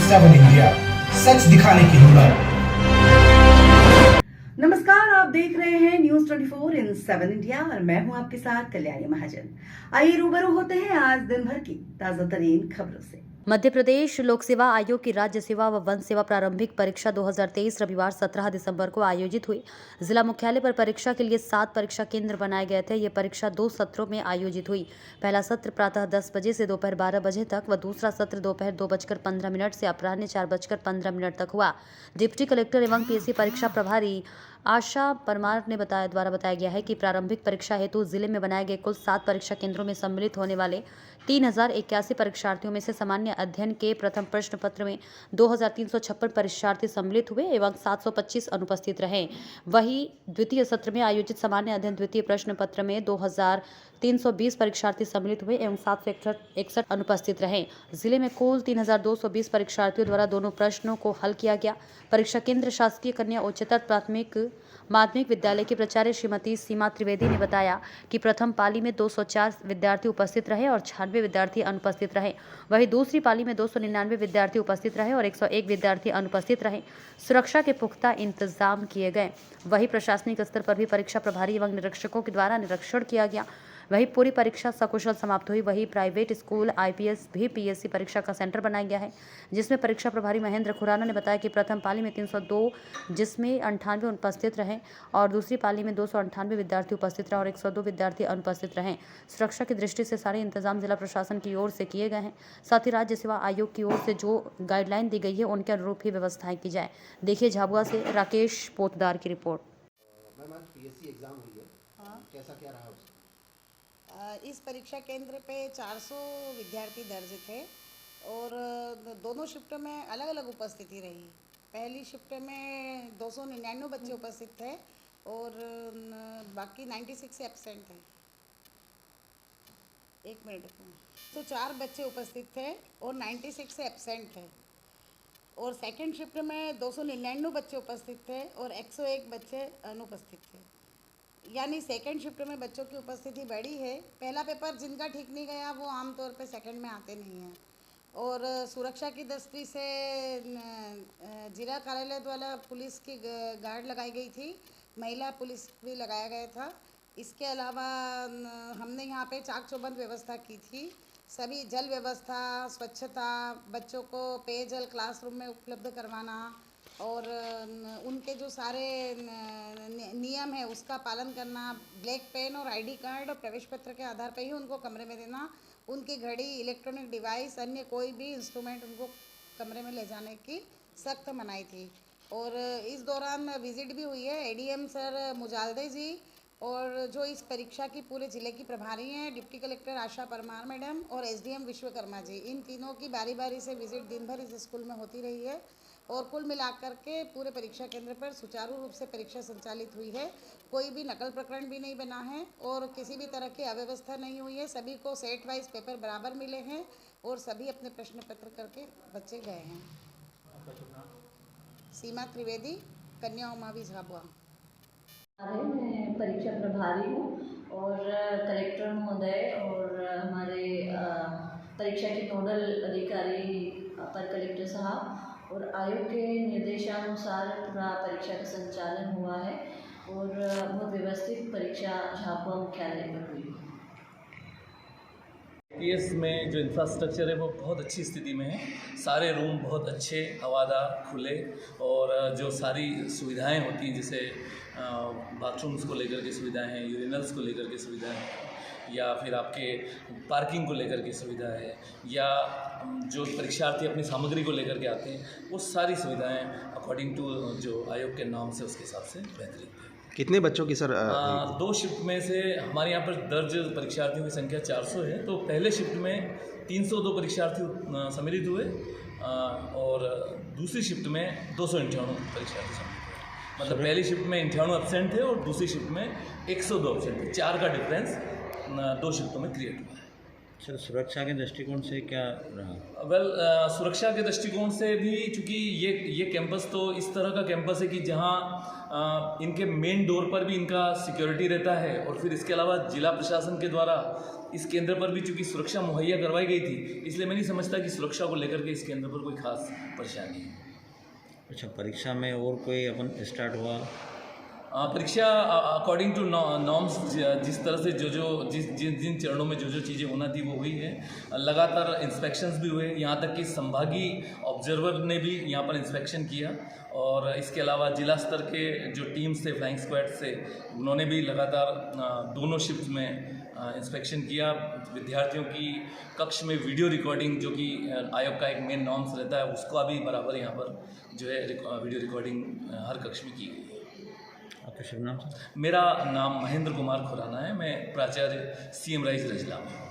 7 India, सच दिखाने की हिम्मत। नमस्कार, आप देख रहे हैं न्यूज 24 इन 7 इंडिया और मैं हूं आपके साथ कल्याणी महाजन। आइए रूबरू होते हैं आज दिन भर की ताजा तरीन खबरों से। मध्य प्रदेश लोक सेवा आयोग की राज्य सेवा व वन सेवा प्रारंभिक परीक्षा 2023 रविवार 17 दिसंबर को आयोजित हुई। जिला मुख्यालय पर परीक्षा के लिए 7 परीक्षा केंद्र बनाए गए थे। ये परीक्षा 2 सत्रों में आयोजित हुई। पहला सत्र प्रातः 10 बजे से दोपहर 12 बजे तक व दूसरा सत्र दोपहर 2:15 से अपराह्न 4:15 तक हुआ। डिप्टी कलेक्टर एवं पीएससी परीक्षा प्रभारी आशा परमार ने बताया गया है कि प्रारंभिक परीक्षा हेतु जिले में बनाए गए कुल 7 परीक्षा केंद्रों में सम्मिलित होने वाले 3081 परीक्षार्थियों में से सामान्य अध्ययन के प्रथम प्रश्न पत्र में 2356 परीक्षार्थी सम्मिलित हुए एवं 725 अनुपस्थित रहे। वहीं द्वितीय सत्र में आयोजित सामान्य अध्ययन द्वितीय प्रश्न पत्र में 2320 परीक्षार्थी सम्मिलित हुए एवं 761 अनुपस्थित रहे। जिले में कुल 3220 परीक्षार्थियों द्वारा दोनों प्रश्नों को हल किया गया। परीक्षा केंद्र शासकीय कन्या उच्चतर प्राथमिक माध्यमिक विद्यालय की प्राचार्य श्रीमती सीमा त्रिवेदी ने बताया कि प्रथम पाली में 204 विद्यार्थी उपस्थित रहे और 96 विद्यार्थी अनुपस्थित रहे। वहीं दूसरी पाली में 299 विद्यार्थी उपस्थित रहे और 101 विद्यार्थी अनुपस्थित रहे। सुरक्षा के पुख्ता इंतजाम किए गए। वहीं प्रशासनिक स्तर पर भी परीक्षा प्रभारी एवं निरीक्षकों के द्वारा निरीक्षण किया गया। वहीं पूरी परीक्षा सकुशल समाप्त हुई। वहीं प्राइवेट स्कूल आईपीएस भी पीएससी परीक्षा का सेंटर बनाया गया है, जिसमें परीक्षा प्रभारी महेंद्र खुराना ने बताया कि प्रथम पाली में 302 जिसमें 98 उपस्थित रहे और दूसरी पाली में 298 विद्यार्थी उपस्थित रहे और 102 विद्यार्थी अनुपस्थित रहे। सुरक्षा की दृष्टि से सारे इंतजाम जिला प्रशासन की ओर से किए गए हैं। साथ ही राज्य सेवा आयोग की ओर से जो गाइडलाइन दी गई है उनके अनुरूप ही व्यवस्थाएं की जाए। देखिए झाबुआ से राकेश पोतदार की रिपोर्ट। मैम आज पीएससी एग्जाम हुई है, कैसा क्या रहा उसका? इस परीक्षा केंद्र पे 400 विद्यार्थी दर्ज थे और दोनों शिफ्ट में अलग अलग उपस्थिति रही। पहली शिफ्ट में 299 बच्चे उपस्थित थे और बाकी 96 एब्सेंट थे। एक मिनट तो 4 बच्चे उपस्थित थे और 96 एब्सेंट थे। और सेकंड शिफ्ट में 299 बच्चे उपस्थित थे और 101 बच्चे अनुपस्थित थे। यानी सेकंड शिफ्ट में बच्चों की उपस्थिति बढ़ी है। पहला पेपर जिनका ठीक नहीं गया वो आमतौर पे सेकंड में आते नहीं हैं। और सुरक्षा की दृष्टि से जिला कार्यालय द्वारा पुलिस की गार्ड लगाई गई थी, महिला पुलिस भी लगाया गया था। इसके अलावा हमने यहाँ पे चाक चौबंद व्यवस्था की थी। सभी जल व्यवस्था, स्वच्छता, बच्चों को पेयजल क्लासरूम में उपलब्ध करवाना और उनके जो सारे नियम है उसका पालन करना, ब्लैक पेन और आईडी कार्ड और प्रवेश पत्र के आधार पर ही उनको कमरे में देना। उनकी घड़ी, इलेक्ट्रॉनिक डिवाइस, अन्य कोई भी इंस्ट्रूमेंट उनको कमरे में ले जाने की सख्त मनाही थी। और इस दौरान विजिट भी हुई है एडीएम सर मुजालदे जी और जो इस परीक्षा की पूरे ज़िले की प्रभारी हैं डिप्टी कलेक्टर आशा परमार मैडम और एसडीएम विश्वकर्मा जी। इन तीनों की बारी बारी से विजिट दिन भर इस स्कूल में होती रही है और कुल मिलाकर के पूरे परीक्षा केंद्र पर सुचारू रूप से परीक्षा संचालित हुई है। कोई भी नकल प्रकरण भी नहीं बना है और किसी भी तरह की अव्यवस्था नहीं हुई है। सभी को सेट वाइज पेपर बराबर मिले हैं और सभी अपने प्रश्न पत्र करके बच्चे गए हैं। सीमा त्रिवेदी, कन्या उमावी झाबुआ। मैं परीक्षा प्रभारी हूँ और कलेक्टर महोदय और हमारे परीक्षा के नोडल अधिकारी अपर कलेक्टर साहब और आयोग के निर्देशानुसार पूरा परीक्षा का संचालन हुआ है और बहुत व्यवस्थित परीक्षा झाबुआ मुख्यालय पर हुई। पीएस में जो इंफ्रास्ट्रक्चर है वो बहुत अच्छी स्थिति में है। सारे रूम बहुत अच्छे, हवादार, खुले और जो सारी सुविधाएं होती हैं जैसे बाथरूम्स को लेकर के सुविधाएं हैं, यूरिनल्स को लेकर के सुविधाएं हैं या फिर आपके पार्किंग को लेकर के सुविधा है या जो परीक्षार्थी अपनी सामग्री को लेकर के आते हैं वो सारी सुविधाएं अकॉर्डिंग टू जो आयोग के नाम से उसके हिसाब से बेहतरीन है। कितने बच्चों की सर? 2 शिफ्ट में से हमारे यहाँ पर दर्ज परीक्षार्थियों की संख्या 400 है। तो पहले शिफ्ट में 302 परीक्षार्थी सम्मिलित हुए और दूसरी शिफ्ट में 298 परीक्षार्थी सम्मिलित हुए। मतलब पहली शिफ्ट में 98 एब्सेंट थे और दूसरी शिफ्ट में 102 एब्सेंट थे। 4 का डिफरेंस 2 शिफ्टों में क्रिएट हुआ है। सर सुरक्षा के दृष्टिकोण से क्या रहा? वेल सुरक्षा के दृष्टिकोण से भी, चूँकि ये कैंपस तो इस तरह का कैंपस है कि जहाँ इनके मेन डोर पर भी इनका सिक्योरिटी रहता है, और फिर इसके अलावा जिला प्रशासन के द्वारा इस केंद्र पर भी चूँकि सुरक्षा मुहैया करवाई गई थी, इसलिए मैं नहीं समझता कि सुरक्षा को लेकर के इस केंद्र पर कोई खास परेशानी है। अच्छा, परीक्षा में और कोई अपन स्टार्ट हुआ? परीक्षा अकॉर्डिंग टू नॉर्म्स जिस तरह से जिन चरणों में जो चीज़ें होना थी वो हुई है। लगातार इंस्पेक्शंस भी हुए, यहाँ तक कि संभागीय ऑब्जर्वर ने भी यहाँ पर इंस्पेक्शन किया, और इसके अलावा जिला स्तर के जो टीम्स थे फ्लाइंग स्क्वाड से, उन्होंने भी लगातार दोनों शिफ्ट में इंस्पेक्शन किया। विद्यार्थियों की कक्ष में वीडियो रिकॉर्डिंग, जो कि आयोग का एक मेन नॉर्म्स रहता है, उसका भी बराबर यहाँ पर जो है वीडियो रिकॉर्डिंग हर कक्ष में की गई है। आपका शुभ नाम सर? मेरा नाम महेंद्र कुमार खुराना है, मैं प्राचार्य CM राइज रजला में।